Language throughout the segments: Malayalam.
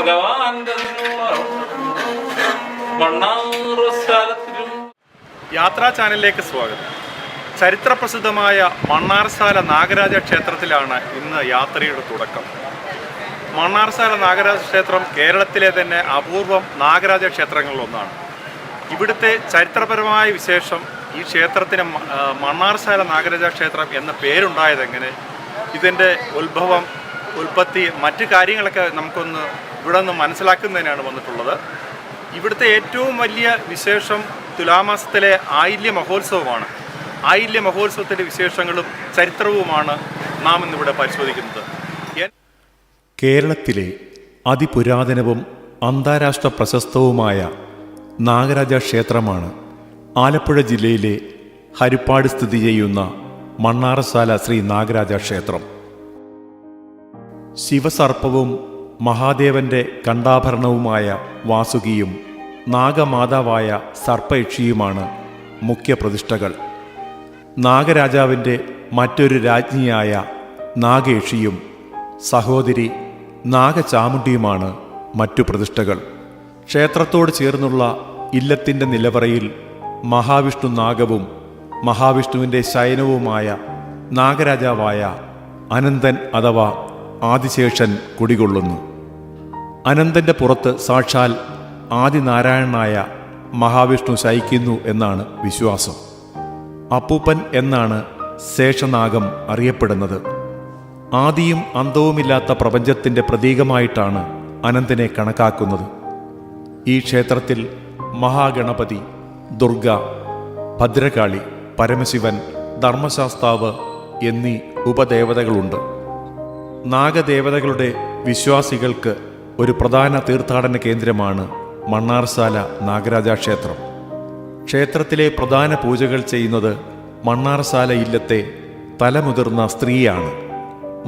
ഭഗവാന്റെ യാത്രാ ചാനലിലേക്ക് സ്വാഗതം. ചരിത്രപ്രസിദ്ധമായ മണ്ണാർശാല നാഗരാജ ക്ഷേത്രത്തിലാണ് ഇന്ന് യാത്രയുടെ തുടക്കം. മണ്ണാർശാല നാഗരാജ ക്ഷേത്രം കേരളത്തിലെ തന്നെ അപൂർവം നാഗരാജ ക്ഷേത്രങ്ങളിലൊന്നാണ്. ഇവിടുത്തെ ചരിത്രപരമായ വിശേഷം, ഈ ക്ഷേത്രത്തിന് മണ്ണാർശാല നാഗരാജ ക്ഷേത്രം എന്ന പേരുണ്ടായതെങ്ങനെ, ഇതിൻ്റെ ഉൽപ്പത്തി, മറ്റു കാര്യങ്ങളൊക്കെ നമുക്കൊന്ന് ഇവിടെ നിന്ന് മനസ്സിലാക്കുന്നതിനാണ് വന്നിട്ടുള്ളത്. ഇവിടുത്തെ ഏറ്റവും വലിയ വിശേഷം തുലാമാസത്തിലെ ആയില്യ മഹോത്സവമാണ്. ആയില്യ മഹോത്സവത്തിൻ്റെ വിശേഷങ്ങളും ചരിത്രവുമാണ് നാം ഇന്നിവിടെ പരിശോധിക്കുന്നത്. കേരളത്തിലെ അതിപുരാതനവും അന്താരാഷ്ട്ര പ്രശസ്തവുമായ നാഗരാജ ക്ഷേത്രമാണ് ആലപ്പുഴ ജില്ലയിലെ ഹരിപ്പാട് സ്ഥിതി ചെയ്യുന്ന മണ്ണാർശാല ശ്രീ നാഗരാജ ക്ഷേത്രം. ശിവസർപ്പവും മഹാദേവന്റെ കണ്ഠാഭരണവുമായ വാസുകിയും നാഗമാതാവായ സർപ്പയക്ഷിയുമാണ് മുഖ്യ പ്രതിഷ്ഠകൾ. നാഗരാജാവിൻ്റെ മറ്റൊരു രാജ്ഞിയായ നാഗയക്ഷിയും സഹോദരി നാഗചാമുണ്ടിയുമാണ് മറ്റു പ്രതിഷ്ഠകൾ. ക്ഷേത്രത്തോട് ചേർന്നുള്ള ഇല്ലത്തിൻ്റെ നിലവറയിൽ മഹാവിഷ്ണു നാഗവും മഹാവിഷ്ണുവിൻ്റെ ശയനവുമായ നാഗരാജാവായ അനന്തൻ അഥവാ ആദിശേഷൻ കുടികൊള്ളുന്നു. അനന്തൻ്റെ പുറത്ത് സാക്ഷാൽ ആദിനാരായണനായ മഹാവിഷ്ണു ശയിക്കുന്നു എന്നാണ് വിശ്വാസം. അപ്പൂപ്പൻ എന്നാണ് ശേഷനാഗം അറിയപ്പെടുന്നത്. ആദിയും അന്തവുമില്ലാത്ത പ്രപഞ്ചത്തിൻ്റെ പ്രതീകമായിട്ടാണ് അനന്തനെ കണക്കാക്കുന്നത്. ഈ ക്ഷേത്രത്തിൽ മഹാഗണപതി, ദുർഗ, ഭദ്രകാളി, പരമശിവൻ, ധർമ്മശാസ്താവ് എന്നീ ഉപദേവതകളുണ്ട്. നാഗദേവതകളുടെ വിശ്വാസികൾക്ക് ഒരു പ്രധാന തീർത്ഥാടന കേന്ദ്രമാണ് മണ്ണാർശാല നാഗരാജ ക്ഷേത്രം. ക്ഷേത്രത്തിലെ പ്രധാന പൂജകൾ ചെയ്യുന്നത് മണ്ണാർശാല ഇല്ലത്തെ തലമുതിർന്ന സ്ത്രീയാണ്.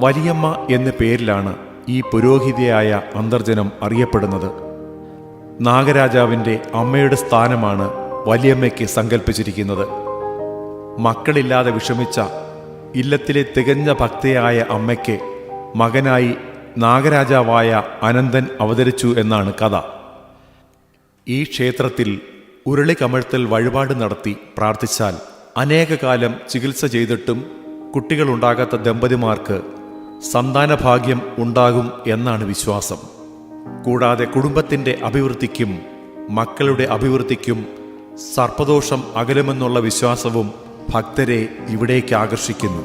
വലിയമ്മ എന്ന പേരിലാണ് ഈ പുരോഹിതയായ അന്തർജനം അറിയപ്പെടുന്നത്. നാഗരാജാവിൻ്റെ അമ്മയുടെ സ്ഥാനമാണ് വലിയമ്മയ്ക്ക് സങ്കല്പിച്ചിരിക്കുന്നത്. മക്കളില്ലാതെ വിഷമിച്ച ഇല്ലത്തിലെ തികഞ്ഞ ഭക്തയായ അമ്മയ്ക്ക് മകനായി നാഗരാജാവായ അനന്തൻ അവതരിച്ചു എന്നാണ് കഥ. ഈ ക്ഷേത്രത്തിൽ ഉരുളിക്കമഴ്ത്തൽ വഴിപാട് നടത്തി പ്രാർത്ഥിച്ചാൽ അനേകകാലം ചികിത്സ ചെയ്തിട്ടും കുട്ടികളുണ്ടാകാത്ത ദമ്പതിമാർക്ക് സന്താനഭാഗ്യം ഉണ്ടാകും എന്നാണ് വിശ്വാസം. കൂടാതെ കുടുംബത്തിൻ്റെ അഭിവൃദ്ധിക്കും മക്കളുടെ അഭിവൃദ്ധിക്കും സർപ്പദോഷം അകലുമെന്നുള്ള വിശ്വാസവും ഭക്തരെ ഇവിടേക്ക് ആകർഷിക്കുന്നു.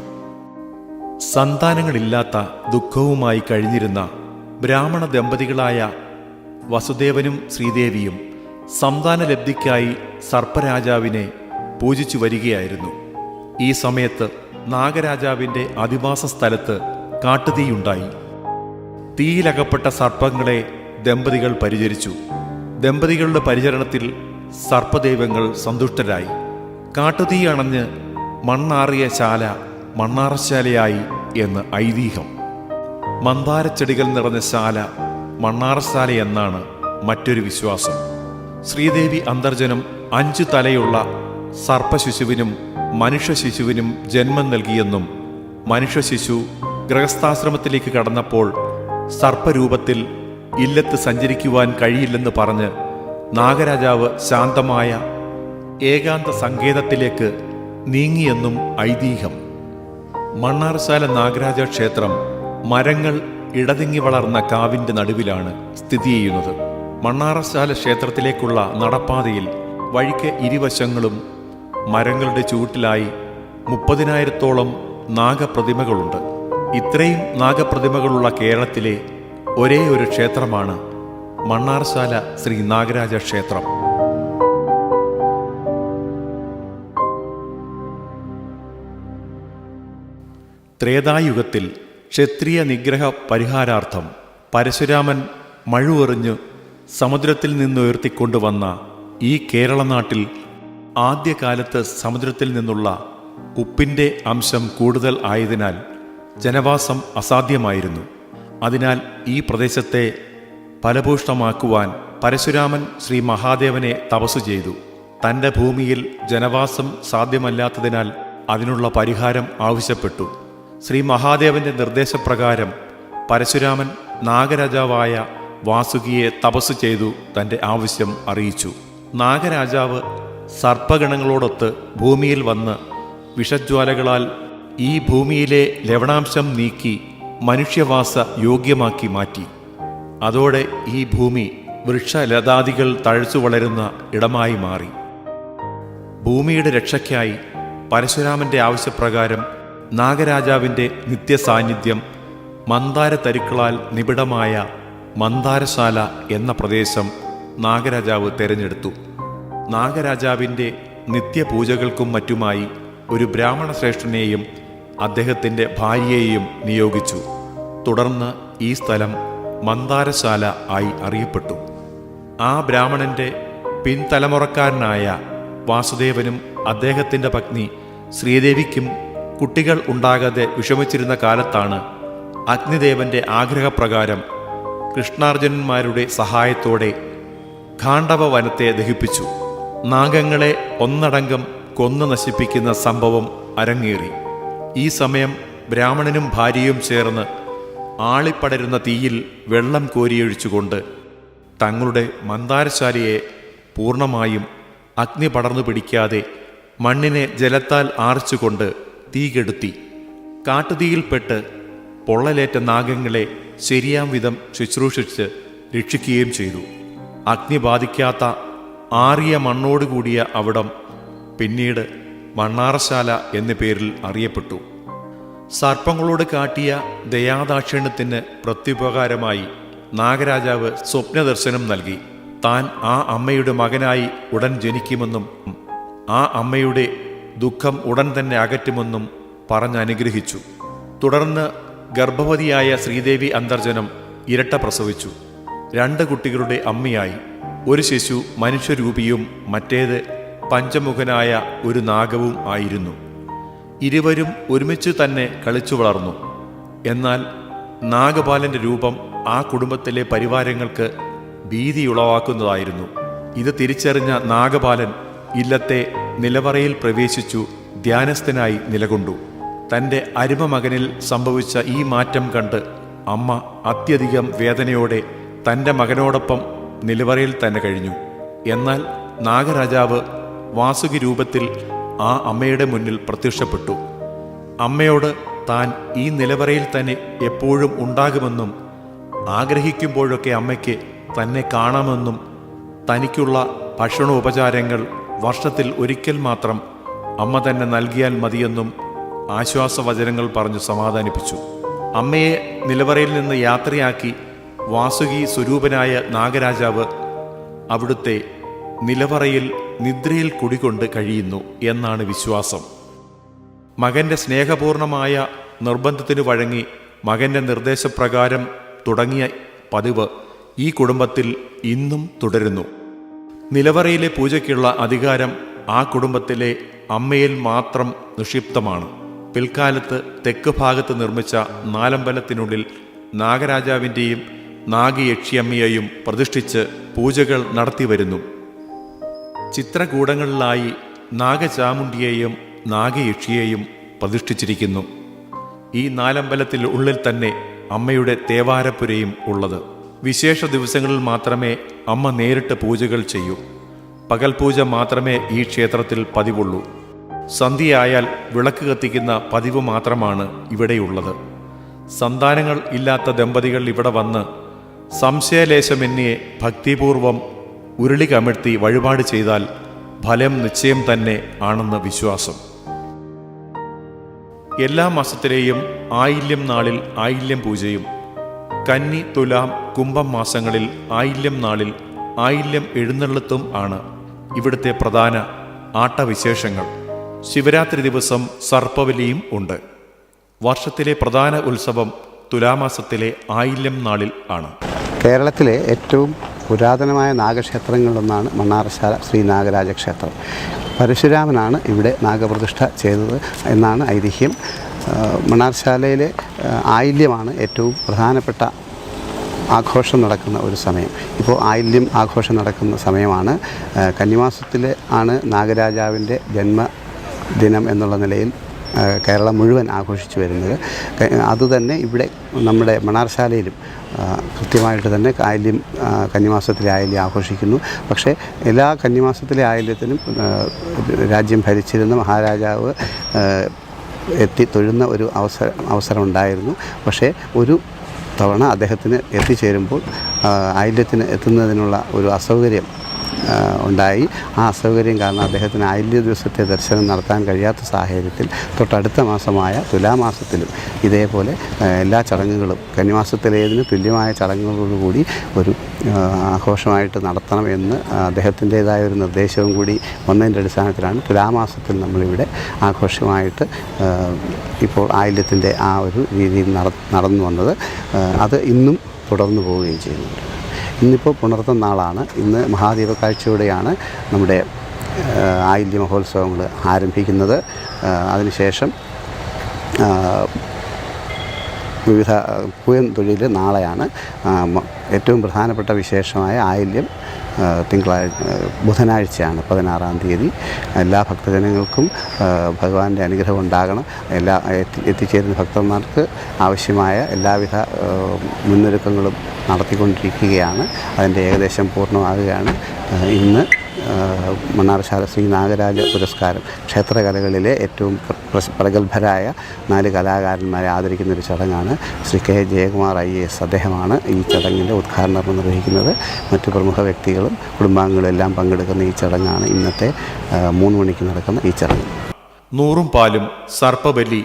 സന്താനങ്ങളില്ലാത്ത ദുഃഖവുമായി കഴിഞ്ഞിരുന്ന ബ്രാഹ്മണ ദമ്പതികളായ വസുദേവനും ശ്രീദേവിയും സന്താനലബ്ധിക്കായി സർപ്പരാജാവിനെ പൂജിച്ചു വരികയായിരുന്നു. ഈ സമയത്ത് നാഗരാജാവിൻ്റെ അധിവാസ സ്ഥലത്ത് കാട്ടുതീയുണ്ടായി. തീയിലകപ്പെട്ട സർപ്പങ്ങളെ ദമ്പതികൾ പരിചരിച്ചു. ദമ്പതികളുടെ പരിചരണത്തിൽ സർപ്പദൈവങ്ങൾ സന്തുഷ്ടരായി. കാട്ടുതീ അണഞ്ഞ് മണ്ണാറിയ ശാല മണ്ണാർശാലയായി എന്ന് ഐതിഹ്യം. മന്ദാരച്ചെടികൾ നിറഞ്ഞ ശാല മണ്ണാർശാല എന്നാണ് മറ്റൊരു വിശ്വാസം. ശ്രീദേവി അന്തർജനം 5 തലയുള്ള സർപ്പശിശുവിനും മനുഷ്യശിശുവിനും ജന്മം നൽകിയെന്നും മനുഷ്യശിശു ഗൃഹസ്ഥാശ്രമത്തിലേക്ക് കടന്നപ്പോൾ സർപ്പരൂപത്തിൽ ഇല്ലത്ത് സഞ്ചരിക്കുവാൻ കഴിയില്ലെന്ന് പറഞ്ഞ് നാഗരാജാവ് ശാന്തമായ ഏകാന്ത സങ്കേതത്തിലേക്ക് നീങ്ങിയെന്നും ഐതിഹ്യം. മണ്ണാർശാല നാഗരാജ ക്ഷേത്രം മരങ്ങൾ ഇടതിങ്ങി വളർന്ന കാവിൻ്റെ നടുവിലാണ് സ്ഥിതി ചെയ്യുന്നത്. മണ്ണാർശാല ക്ഷേത്രത്തിലേക്കുള്ള നടപ്പാതയിൽ വഴിക്ക് ഇരുവശങ്ങളും മരങ്ങളുടെ ചുവട്ടിലായി 30,000-ഓളം നാഗപ്രതിമകളുണ്ട്. ഇത്രയും നാഗപ്രതിമകളുള്ള കേരളത്തിലെ ഒരേ ഒരു ക്ഷേത്രമാണ് മണ്ണാർശാല ശ്രീ നാഗരാജ ക്ഷേത്രം. ത്രേതായുഗത്തിൽ ക്ഷത്രിയ നിഗ്രഹ പരിഹാരാർത്ഥം പരശുരാമൻ മഴുവെറിഞ്ഞ് സമുദ്രത്തിൽ നിന്നുയർത്തിക്കൊണ്ടുവന്ന ഈ കേരള നാട്ടിൽ ആദ്യകാലത്ത് സമുദ്രത്തിൽ നിന്നുള്ള ഉപ്പിൻ്റെ അംശം കൂടുതൽ ആയതിനാൽ ജനവാസം അസാധ്യമായിരുന്നു. അതിനാൽ ഈ പ്രദേശത്തെ ഫലഭൂഷ്ടമാക്കുവാൻ പരശുരാമൻ ശ്രീ മഹാദേവനെ തപസ്സു ചെയ്തു. തൻ്റെ ഭൂമിയിൽ ജനവാസം സാധ്യമല്ലാത്തതിനാൽ അതിനുള്ള പരിഹാരം ആവശ്യപ്പെട്ടു. ശ്രീ മഹാദേവന്റെ നിർദ്ദേശപ്രകാരം പരശുരാമൻ നാഗരാജാവായ വാസുകിയെ തപസ്സു ചെയ്തു തൻ്റെ ആവശ്യം അറിയിച്ചു. നാഗരാജാവ് സർപ്പഗണങ്ങളോടൊത്ത് ഭൂമിയിൽ വന്ന് വിഷജ്വാലകളാൽ ഈ ഭൂമിയിലെ ലവണാംശം നീക്കി മനുഷ്യവാസ യോഗ്യമാക്കി മാറ്റി. അതോടെ ഈ ഭൂമി വൃക്ഷലതാദികൾ തഴച്ചു വളരുന്ന ഇടമായി മാറി. ഭൂമിയുടെ രക്ഷയ്ക്കായി പരശുരാമന്റെ ആവശ്യപ്രകാരം നാഗരാജാവിൻ്റെ നിത്യസാന്നിധ്യം മന്ദാര തരുക്കളാൽ നിബിഡമായ മന്ദാരശാല എന്ന പ്രദേശം നാഗരാജാവ് തിരഞ്ഞെടുത്തു. നാഗരാജാവിൻ്റെ നിത്യപൂജകൾക്കും മറ്റുമായി ഒരു ബ്രാഹ്മണ ശ്രേഷ്ഠനെയും അദ്ദേഹത്തിൻ്റെ ഭാര്യയെയും നിയോഗിച്ചു. തുടർന്ന് ഈ സ്ഥലം മന്ദാരശാല ആയി അറിയപ്പെട്ടു. ആ ബ്രാഹ്മണന്റെ പിൻതലമുറക്കാരനായ വാസുദേവനും അദ്ദേഹത്തിൻ്റെ പത്നി ശ്രീദേവിക്കും കുട്ടികൾ ഉണ്ടാകാതെ വിഷമിച്ചിരുന്ന കാലത്താണ് അഗ്നിദേവന്റെ ആഗ്രഹപ്രകാരം കൃഷ്ണാർജുനന്മാരുടെ സഹായത്തോടെ ഖാണ്ഡവ വനത്തെ ദഹിപ്പിച്ചു. നാഗങ്ങളെ ഒന്നടങ്കം കൊന്നു നശിപ്പിക്കുന്ന സംഭവം അരങ്ങേറി. ഈ സമയം ബ്രാഹ്മണനും ഭാര്യയും ചേർന്ന് ആളിപ്പടരുന്ന തീയിൽ വെള്ളം കോരിയൊഴിച്ചുകൊണ്ട് തങ്ങളുടെ മന്ദാരശാലയെ പൂർണ്ണമായും അഗ്നി പടർന്നു പിടിക്കാതെ മണ്ണിനെ ജലത്താൽ ആർച്ചുകൊണ്ട് തീ കെടുത്തി. കാട്ടുതീയിൽപ്പെട്ട് പൊള്ളലേറ്റ നാഗങ്ങളെ ശരിയാം വിധം ശുശ്രൂഷിച്ച് രക്ഷിക്കുകയും ചെയ്തു. അഗ്നി ബാധിക്കാത്ത ആറിയ മണ്ണോടുകൂടിയ അവിടം പിന്നീട് മണ്ണാറശാല എന്ന പേരിൽ അറിയപ്പെട്ടു. സർപ്പങ്ങളോട് കാട്ടിയ ദയാദാക്ഷിണ്യത്തിന് പ്രത്യുപകാരമായി നാഗരാജാവ് സ്വപ്നദർശനം നൽകി. താൻ ആ അമ്മയുടെ മകനായി ഉടൻ ജനിക്കുമെന്നും ആ അമ്മയുടെ ദുഃഖം ഉടൻ തന്നെ അകറ്റുമെന്നും പറഞ്ഞനുഗ്രഹിച്ചു. തുടർന്ന് ഗർഭവതിയായ ശ്രീദേവി അന്തർജനം ഇരട്ട പ്രസവിച്ചു. 2 കുട്ടികളുടെ അമ്മയായി. ഒരു ശിശു മനുഷ്യരൂപിയും മറ്റേത് പഞ്ചമുഖനായ ഒരു നാഗവും ആയിരുന്നു. ഇരുവരും ഒരുമിച്ച് തന്നെ കളിച്ചു വളർന്നു. എന്നാൽ നാഗപാലന്റെ രൂപം ആ കുടുംബത്തിലെ പരിവാരങ്ങൾക്ക് ഭീതിയുളവാക്കുന്നതായിരുന്നു. ഇത് തിരിച്ചറിഞ്ഞ നാഗപാലൻ ഇല്ലത്തെ നിലവറയിൽ പ്രവേശിച്ചു ധ്യാനസ്ഥനായി നിലകൊണ്ടു. തൻ്റെ അരുമ മകനിൽ സംഭവിച്ച ഈ മാറ്റം കണ്ട് അമ്മ അത്യധികം വേദനയോടെ തൻ്റെ മകനോടൊപ്പം നിലവറയിൽ തന്നെ കഴിഞ്ഞു. എന്നാൽ നാഗരാജാവ് വാസുകി രൂപത്തിൽ ആ അമ്മയുടെ മുന്നിൽ പ്രത്യക്ഷപ്പെട്ടു. അമ്മയോട് താൻ ഈ നിലവറയിൽ തന്നെ എപ്പോഴും ഉണ്ടാകുമെന്നും ആഗ്രഹിക്കുമ്പോഴൊക്കെ അമ്മയ്ക്ക് തന്നെ കാണാമെന്നും തനിക്കുള്ള ഭക്ഷണോപചാരങ്ങൾ വർഷത്തിൽ ഒരിക്കൽ മാത്രം അമ്മ തന്നെ നൽകിയാൽ മതിയെന്നും ആശ്വാസവചനങ്ങൾ പറഞ്ഞു സമാധാനിപ്പിച്ചു. അമ്മയെ നിലവറയിൽ നിന്ന് യാത്രയാക്കി വാസുകി സ്വരൂപനായ നാഗരാജാവ് അവിടുത്തെ നിലവറയിൽ നിദ്രയിൽ കുടികൊണ്ട് കഴിയുന്നു എന്നാണ് വിശ്വാസം. മകൻ്റെ സ്നേഹപൂർണമായ നിർബന്ധത്തിനു വഴങ്ങി മകൻ്റെ നിർദ്ദേശപ്രകാരം തുടങ്ങിയ പതിവ് ഈ കുടുംബത്തിൽ ഇന്നും തുടരുന്നു. നിലവറയിലെ പൂജയ്ക്കുള്ള അധികാരം ആ കുടുംബത്തിലെ അമ്മയിൽ മാത്രം നിക്ഷിപ്തമാണ്. പിൽക്കാലത്ത് തെക്ക് ഭാഗത്ത് നിർമ്മിച്ച നാലമ്പലത്തിനുള്ളിൽ നാഗരാജാവിൻ്റെയും നാഗയക്ഷിയമ്മയെയും പ്രതിഷ്ഠിച്ച് പൂജകൾ നടത്തിവരുന്നു. ചിത്രകൂടങ്ങളിലായി നാഗചാമുണ്ടിയെയും നാഗയക്ഷിയെയും പ്രതിഷ്ഠിച്ചിരിക്കുന്നു. ഈ നാലമ്പലത്തിൽ ഉള്ളിൽ തന്നെ അമ്മയുടെ തേവാരപ്പുരയും ഉള്ളത്. വിശേഷ ദിവസങ്ങളിൽ മാത്രമേ അമ്മ നേരിട്ട് പൂജകൾ ചെയ്യൂ. പകൽ പൂജ മാത്രമേ ഈ ക്ഷേത്രത്തിൽ പതിവുള്ളൂ. സന്ധ്യയായാൽ വിളക്ക് കത്തിക്കുന്ന പതിവ് മാത്രമാണ് ഇവിടെയുള്ളത്. സന്താനങ്ങൾ ഇല്ലാത്ത ദമ്പതികൾ ഇവിടെ വന്ന് സംശയലേശമെന്നിയെ ഭക്തിപൂർവം ഉരുളി കമിഴ്ത്തി വഴിപാട് ചെയ്താൽ ഫലം നിശ്ചയം തന്നെ ആണെന്ന് വിശ്വാസം. എല്ലാ മാസത്തിലെയും ആയില്യം നാളിൽ ആയില്യം പൂജയും കന്നി, തുലാം, കുംഭം മാസങ്ങളിൽ ആയില്യം നാളിൽ ആയില്യം എഴുന്നള്ളത്തും ആണ് ഇവിടുത്തെ പ്രധാന ആട്ടവിശേഷങ്ങൾ. ശിവരാത്രി ദിവസം സർപ്പബലിയും ഉണ്ട്. വർഷത്തിലെ പ്രധാന ഉത്സവം തുലാമാസത്തിലെ ആയില്യം നാളിൽ ആണ്. കേരളത്തിലെ ഏറ്റവും പുരാതനമായ നാഗക്ഷേത്രങ്ങളിലൊന്നാണ് മണ്ണാറശാല ശ്രീ നാഗരാജ ക്ഷേത്രം. പരശുരാമനാണ് ഇവിടെ നാഗപ്രതിഷ്ഠ ചെയ്തത് എന്നാണ് ഐതിഹ്യം. മണ്ണാർശാലയിലെ ആയില്യമാണ് ഏറ്റവും പ്രധാനപ്പെട്ട ആഘോഷം നടക്കുന്ന ഒരു സമയം. ഇപ്പോൾ ആയില്യം ആഘോഷം നടക്കുന്ന സമയമാണ്. കന്നിമാസത്തിൽ ആണ് നാഗരാജാവിൻ്റെ ജന്മദിനം എന്നുള്ള നിലയിൽ കേരളം മുഴുവൻ ആഘോഷിച്ചു വരുന്നത്. അതുതന്നെ ഇവിടെ നമ്മുടെ മണ്ണാർശാലയിലും കൃത്യമായിട്ട് തന്നെ കന്നിമാസത്തിലെ ആയില്യം ആഘോഷിക്കുന്നു. പക്ഷേ എല്ലാ കന്നിമാസത്തിലെ ആയില്യത്തിനും രാജ്യം ഭരിച്ചിരുന്ന മഹാരാജാവ് എത്തി തൊഴുന്ന ഒരു അവസരം ഉണ്ടായിരുന്നു. പക്ഷേ ഒരു തവണ അദ്ദേഹത്തിന് എത്തിച്ചേരുമ്പോൾ ആയില്യത്തിന് എത്തുന്നതിനുള്ള ഒരു അസൗകര്യം ഉണ്ടായി. ആ അസൗകര്യം കാരണം അദ്ദേഹത്തിന് ആയില്യ ദിവസത്തെ ദർശനം നടത്താൻ കഴിയാത്ത സാഹചര്യത്തിൽ തൊട്ടടുത്ത മാസമായ തുലാമാസത്തിലും ഇതേപോലെ എല്ലാ ചടങ്ങുകളും കന്നിമാസത്തിലേതിന് തുല്യമായ ചടങ്ങുകളോടുകൂടി ഒരു ആഘോഷമായിട്ട് നടത്തണം എന്ന് അദ്ദേഹത്തിൻ്റേതായ ഒരു നിർദ്ദേശവും കൂടി വന്നതിൻ്റെ അടിസ്ഥാനത്തിലാണ് തുലാമാസത്തിൽ നമ്മളിവിടെ ആഘോഷമായിട്ട് ഇപ്പോൾ ആയില്യത്തിൻ്റെ ആ ഒരു രീതിയിൽ നടന്നു വന്നത്. അത് ഇന്നും തുടർന്നു പോവുകയും ചെയ്യുന്നുണ്ട്. ഇന്നിപ്പോൾ പുണർത്ത നാളാണ്. ഇന്ന് മഹാദീപക്കാഴ്ചയോടെയാണ് നമ്മുടെ ആയില്യ മഹോത്സവങ്ങൾ ആരംഭിക്കുന്നത്. അതിനുശേഷം വിവിധ പൂയം തൊഴിൽ നാളെയാണ്. ഏറ്റവും പ്രധാനപ്പെട്ട വിശേഷമായ ആയില്യം ബുധനാഴ്ചയാണ് 16-ാം തീയതി. എല്ലാ ഭക്തജനങ്ങൾക്കും ഭഗവാന്റെ അനുഗ്രഹം ഉണ്ടാകണം. എത്തിച്ചേരുന്ന ഭക്തന്മാർക്ക് ആവശ്യമായ എല്ലാവിധ മുന്നൊരുക്കങ്ങളും നടത്തിക്കൊണ്ടിരിക്കുകയാണ്. അതിൻ്റെ ഏകദേശം പൂർണ്ണമാകുകയാണ്. ഇന്ന് മണ്ണാർശാല ശ്രീ നാഗരാജ പുരസ്കാരം ക്ഷേത്രകലകളിലെ ഏറ്റവും പ്രഗത്ഭരായ 4 കലാകാരന്മാരെ ആദരിക്കുന്നൊരു ചടങ്ങാണ്. ശ്രീ കെ ജയകുമാർ IAS അദ്ദേഹമാണ് ഈ ചടങ്ങിൻ്റെ ഉദ്ഘാടനം നിർവഹിക്കുന്നത്. മറ്റു പ്രമുഖ വ്യക്തികളും കുടുംബാംഗങ്ങളും എല്ലാം പങ്കെടുക്കുന്ന ഈ ചടങ്ങാണ് ഇന്നത്തെ 3 മണിക്ക് നടക്കുന്ന ഈ ചടങ്ങ്. 100 പാലും സർപ്പബലി,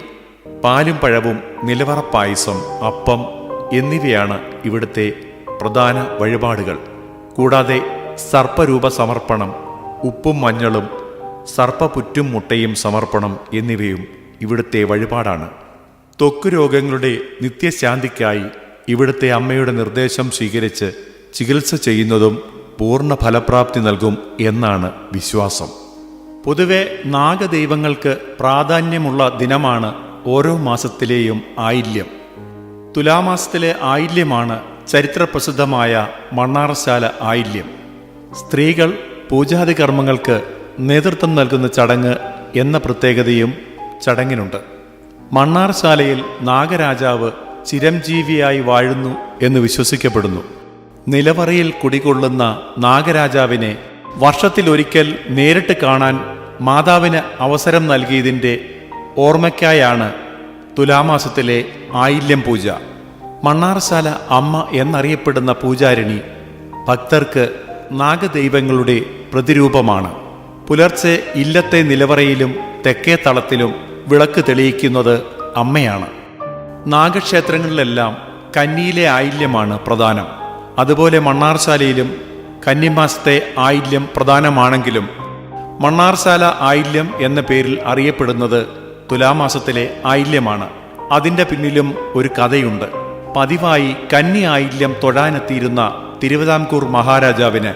പാലും പഴവും നിലവറ പായസം, അപ്പം എന്നിവയാണ് ഇവിടുത്തെ പ്രധാന വഴിപാടുകൾ. കൂടാതെ സർപ്പരൂപ സമർപ്പണം, ഉപ്പും മഞ്ഞളും സർപ്പപുറ്റും മുട്ടയും സമർപ്പണം എന്നിവയും ഇവിടുത്തെ വഴിപാടാണ്. ത്വക്ക് രോഗങ്ങളുടെ നിത്യശാന്തിക്കായി ഇവിടുത്തെ അമ്മയുടെ നിർദ്ദേശം സ്വീകരിച്ച് ചികിത്സ ചെയ്യുന്നതും പൂർണ്ണ ഫലപ്രാപ്തി നൽകും എന്നാണ് വിശ്വാസം. പൊതുവെ നാഗദൈവങ്ങൾക്ക് പ്രാധാന്യമുള്ള ദിനമാണ് ഓരോ മാസത്തിലെയും ആയില്യം. തുലാമാസത്തിലെ ആയില്യമാണ് ചരിത്രപ്രസിദ്ധമായ മണ്ണാറശാല ആയില്യം. സ്ത്രീകൾ പൂജാതി കർമ്മങ്ങൾക്ക് നേതൃത്വം നൽകുന്ന ചടങ്ങ് എന്ന പ്രത്യേകതയും ചടങ്ങിനുണ്ട്. മണ്ണാർശാലയിൽ നാഗരാജാവ് ചിരഞ്ജീവിയായി വാഴുന്നു എന്ന് വിശ്വസിക്കപ്പെടുന്നു. നിലവറയിൽ കുടികൊള്ളുന്ന നാഗരാജാവിനെ വർഷത്തിലൊരിക്കൽ നേരിട്ട് കാണാൻ മാതാവിന് അവസരം നൽകിയതിൻ്റെ ഓർമ്മയ്ക്കായാണ് തുലാമാസത്തിലെ ആയില്യം പൂജ. മണ്ണാർശാല അമ്മ എന്നറിയപ്പെടുന്ന പൂജാരിണി ഭക്തർക്ക് നാഗദൈവങ്ങളുടെ പ്രതിരൂപമാണ്. പുലർച്ചെ ഇല്ലത്തെ നിലവറയിലും തെക്കേ തളത്തിലും വിളക്ക് തെളിയിക്കുന്നത് അമ്മയാണ്. നാഗക്ഷേത്രങ്ങളിലെല്ലാം കന്നിയിലെ ആയില്യമാണ് പ്രധാനം. അതുപോലെ മണ്ണാർശാലയിലും കന്നിമാസത്തെ ആയില്യം പ്രധാനമാണെങ്കിലും മണ്ണാർശാല ആയില്യം എന്ന പേരിൽ അറിയപ്പെടുന്നത് തുലാമാസത്തിലെ ആയില്യമാണ്. അതിൻ്റെ പിന്നിലും ഒരു കഥയുണ്ട്. പതിവായി കന്നി ആയില്യം തൊഴാനെത്തിയിരുന്ന തിരുവിതാംകൂർ മഹാരാജാവിന്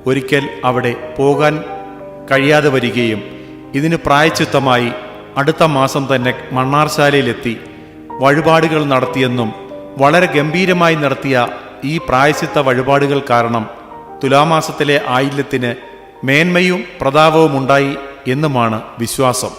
ഒരിക്കൽ അവിടെ പോകാൻ കഴിയാതെ വരികയും ഇതിന് പ്രായശ്ചിത്തമായി അടുത്ത മാസം തന്നെ മണ്ണാർശാലയിലെത്തി വഴിപാടുകൾ നടത്തിയെന്നും വളരെ ഗംഭീരമായി നടത്തിയ ഈ പ്രായശ്ചിത്ത വഴിപാടുകൾ കാരണം തുലാമാസത്തിലെ ആയില്യത്തിന് മേന്മയും പ്രതാപവും ഉണ്ടായി എന്നുമാണ് വിശ്വാസം.